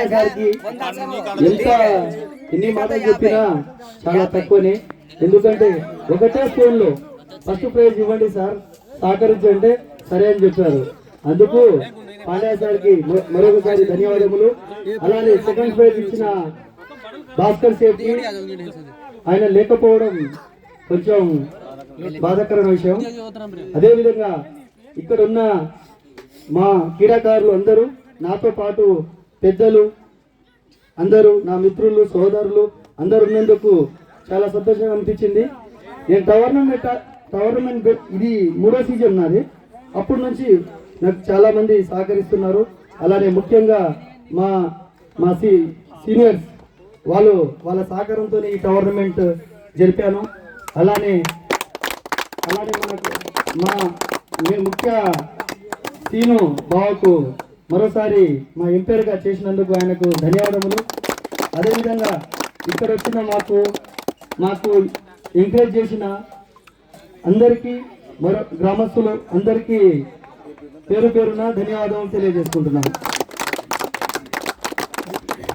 గారికి ఎంత ఎన్ని మాటలు చెప్పినా చాలా తక్కువనే. ఎందుకంటే ఒకటే స్కూల్ లో ఫస్ట్ ప్రైజ్ ఇవ్వండి సార్, సహకరించంటే సరే అని చెప్పారు. అందుకు పాండ్య సార్కి మరొకసారి ధన్యవాదములు. అలానే సెకండ్ ప్రైజ్ ఇచ్చిన భాస్కర్ సేఫ్కి ఆయన లేకపోవడం కొంచెం బాధాకరమైన విషయం. అదేవిధంగా ఇక్కడ ఉన్న మా క్రీడాకారులు అందరూ, నాతో పాటు పెద్దలు అందరూ, నా మిత్రులు సోదరులు అందరూ ఉన్నందుకు చాలా సంతోషంగా అనిపించింది. నేను టోర్నమెంట్ ఇది 3వ సీజన్ నాది. అప్పటి నుంచి నాకు చాలా మంది సహకరిస్తున్నారు. అలానే ముఖ్యంగా మా మా సీనియర్స్ వాళ్ళ సహకారంతో ఈ టోర్నమెంట్ జరిపాను. అలానే మనకు ముఖ్య సీను బావకు మరోసారి మా ఎంపైర్గా చేసినందుకు ఆయనకు ధన్యవాదములు. అదేవిధంగా ఇక్కడ వచ్చిన మాకు ఎంకరేజ్ చేసిన అందరికీ, గ్రామస్తులు అందరికీ పేరు పేరున ధన్యవాదాలు తెలియజేసుకుంటున్నాను.